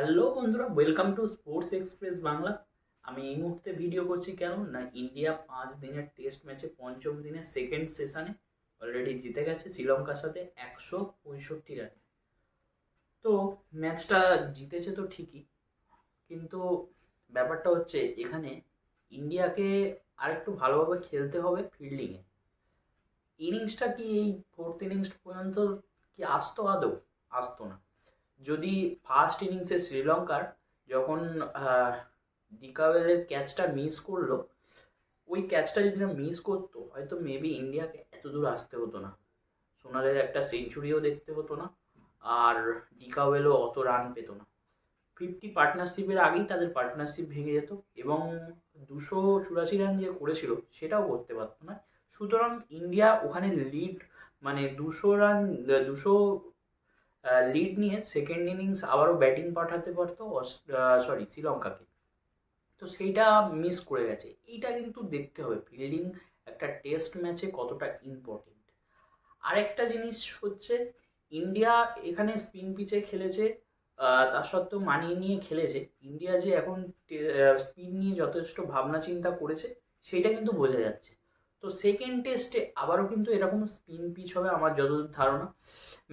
Hello বন্ধুরা, welcome to sports express Bangla. আমি এই মুহূর্তে ভিডিও করছি কেন না, ইন্ডিয়া 5 দিনের টেস্ট ম্যাচে পঞ্চম দিনের সেকেন্ড সেশনে অলরেডি জিতে গেছে শ্রীলঙ্কার সাথে 165 রানে। তো ম্যাচটা জিতেছে তো ঠিকই, কিন্তু ব্যাপারটা হচ্ছে এখানে ইন্ডিয়াকে আরেকটু ভালোভাবে খেলতে হবে ফিল্ডিংয়ে। ইনিংসটা কি এই ফোর্থ ইনিংস পর্যন্ত কি আসতো? আদৌ আসতো না। যদি ফার্স্ট ইনিংসে শ্রীলঙ্কার যখন ডিকাওয়েলের ক্যাচটা মিস করলো, ওই ক্যাচটা যদি না মিস করতো হয়তো মেবি ইন্ডিয়াকে এত দূর আসতে হতো না, সোনালের একটা সেঞ্চুরিও দেখতে হতো না, আর ডিকাওয়েলও অত রান পেত না। 50 পার্টনারশিপের আগেই তাদের পার্টনারশিপ ভেঙে যেত এবং 284 রান যে করেছিল সেটাও করতে পারতো না। সুতরাং ইন্ডিয়া ওখানে লিড, মানে 200 রান, 200 লিড নিয়ে সেকেন্ড ইনিংস আবারও ব্যাটিং পাঠাতে পারতো শ্রীলঙ্কাকে। তো সেইটা মিস করে গেছে। এইটা কিন্তু দেখতে হবে ফিল্ডিং একটা টেস্ট ম্যাচে কতটা ইম্পর্টেন্ট। আরেকটা জিনিস হচ্ছে, ইন্ডিয়া এখানে স্পিন পিচে খেলেছে, তা সত্ত্বেও মানিয়ে নিয়ে খেলেছে। ইন্ডিয়া যে এখন স্পিন নিয়ে যথেষ্ট ভাবনা চিন্তা করেছে সেইটা কিন্তু বোঝা যাচ্ছে। তো সেকেন্ড টেস্টে আবারও কিন্তু এরকম স্পিন পিচ হবে আমার যতদূর ধারণা।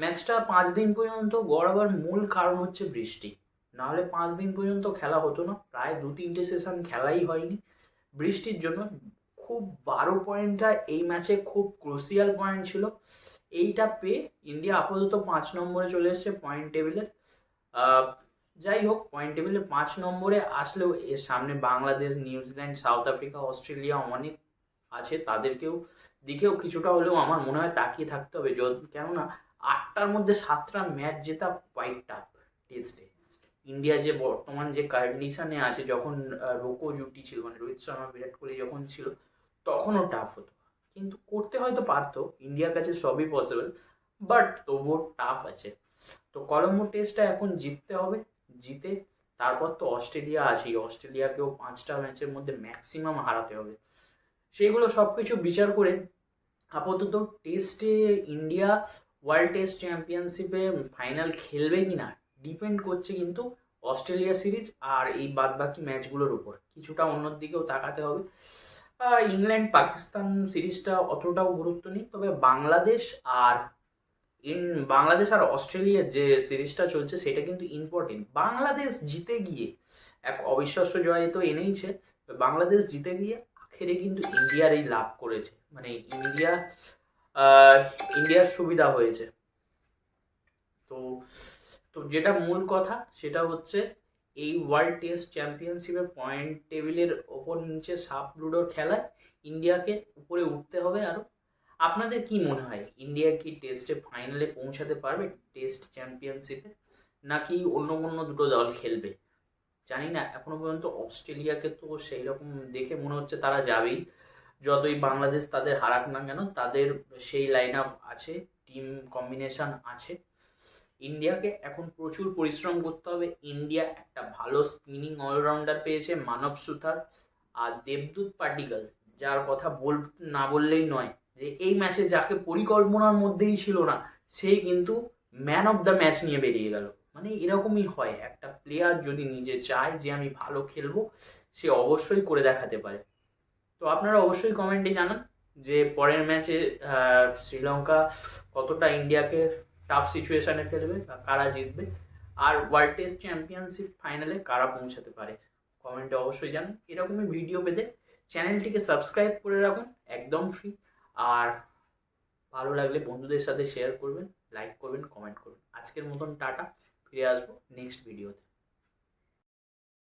ম্যাচটা 5 দিন পর্যন্ত গড়াবার মূল কারণ হচ্ছে বৃষ্টি, নাহলে 5 দিন পর্যন্ত খেলা হতো না। প্রায় 2-3টে সেশন খেলাই হয়নি বৃষ্টির জন্য। খুব 12 পয়েন্টটা এই ম্যাচে খুব ক্রুশিয়াল পয়েন্ট ছিল। এইটা পেয়ে ইন্ডিয়া আপাতত 5 নম্বরে চলে এসেছে পয়েন্ট টেবিলের। যাই হোক, পয়েন্ট টেবিলে 5 নম্বরে আসলেও এর সামনে Bangladesh, New Zealand, south Africa, Australia অনেক আছে। তাদেরকেও দিকেও কিছুটা হলেও আমার মনে হয় তাকিয়ে থাকতে হবে। কেননা 8টার মধ্যে 7টা ম্যাচ জেতা কোয়াইট টাফ টেস্টে। ইন্ডিয়া যে বর্তমান যে কন্ডিশনে আছে, যখন রোকো জুটি ছিল, মানে রোহিত শর্মা বিরাট কোহলি যখন ছিল তখনও টাফ হতো, কিন্তু করতে হয়তো পারতো, ইন্ডিয়ার কাছে সবই পসিবল, বাট তবুও টাফ আছে। তো কলম্বো টেস্টটা এখন জিততে হবে। জিতে তারপর তো অস্ট্রেলিয়া আছেই, অস্ট্রেলিয়াকেও 5টা ম্যাচের মধ্যে ম্যাক্সিমাম হারাতে হবে। সেগুলো সব কিছু বিচার করে আপাতত টেস্টে ইন্ডিয়া ওয়ার্ল্ড টেস্ট চ্যাম্পিয়নশিপে ফাইনাল খেলবে কি না ডিপেন্ড করছে কিন্তু অস্ট্রেলিয়া সিরিজ আর এই বাদবাকি ম্যাচগুলোর উপর। কিছুটা অন্যর দিকেও তাকাতে হবে। ইংল্যান্ড পাকিস্তান সিরিজটা অতটাও গুরুত্ব নেই, তবে আর ইন বাংলাদেশ আর অস্ট্রেলিয়ার যে সিরিজটা চলছে সেটা কিন্তু ইম্পর্টেন্ট। বাংলাদেশ জিতে গিয়ে এক অবিশ্বাস্য জয় তো এনেইছে। বাংলাদেশ জিতে গিয়ে আখেরে কিন্তু ইন্ডিয়ার এই লাভ করেছে, মানে আহ, ইন্ডিয়ার সুবিধা হয়েছে। তো তো যেটা মূল কথা সেটা হচ্ছে, এই ওয়ার্ল্ড টেস্ট চ্যাম্পিয়নশিপের পয়েন্ট টেবিলের ওপর নিচে সাপ লুডোর খেলায় ইন্ডিয়াকে উপরে উঠতে হবে আরও। আপনাদের কি মনে হয়, ইন্ডিয়া কি টেস্টে ফাইনালে পৌঁছাতে পারবে টেস্ট চ্যাম্পিয়নশিপে, নাকি অন্য অন্য দুটো দল খেলবে? জানি না, এখনো পর্যন্ত অস্ট্রেলিয়াকে তো সেই রকম দেখে মনে হচ্ছে তারা যাবেই। যতই বাংলাদেশ তাদের হারাক না কেন, তাদের সেই লাইন আপ আছে, টিম কম্বিনেশন আছে। ইন্ডিয়াকে এখন প্রচুর পরিশ্রম করতে হবে। ইন্ডিয়া একটা ভালো স্পিনিং অলরাউন্ডার পেয়েছে মানব সুথার, আর দেবদূত পাটিকল, যার কথা না বললেই নয়, যে এই ম্যাচে যাকে পরিকল্পনার মধ্যেই ছিল না সেই কিন্তু ম্যান অফ দ্য ম্যাচ নিয়ে বেরিয়ে গেল। মানে এরকমই হয়, একটা প্লেয়ার যদি নিজে চায় যে আমি ভালো খেলবো, সে অবশ্যই করে দেখাতে পারে। তো আপনারা অবশ্যই কমেন্টে জানান যে পরের ম্যাচে শ্রীলঙ্কা কতটা ইন্ডিয়াকে টাফ সিচুয়েশনে ফেলবে বা কারা জিতবে, আর ওয়ার্ল্ড টেস্ট চ্যাম্পিয়নশিপ ফাইনালে কারা পৌঁছাতে পারে। কমেন্টে অবশ্যই জানান। এরকমই ভিডিও পেতে চ্যানেলটিকে সাবস্ক্রাইব করে রাখুন, একদম ফ্রি। আর ভালো লাগলে বন্ধুদের সাথে শেয়ার করবেন, লাইক করবেন, কমেন্ট করবেন। আজকের মতন টাটা, ফিরে আসবো নেক্সট ভিডিওতে।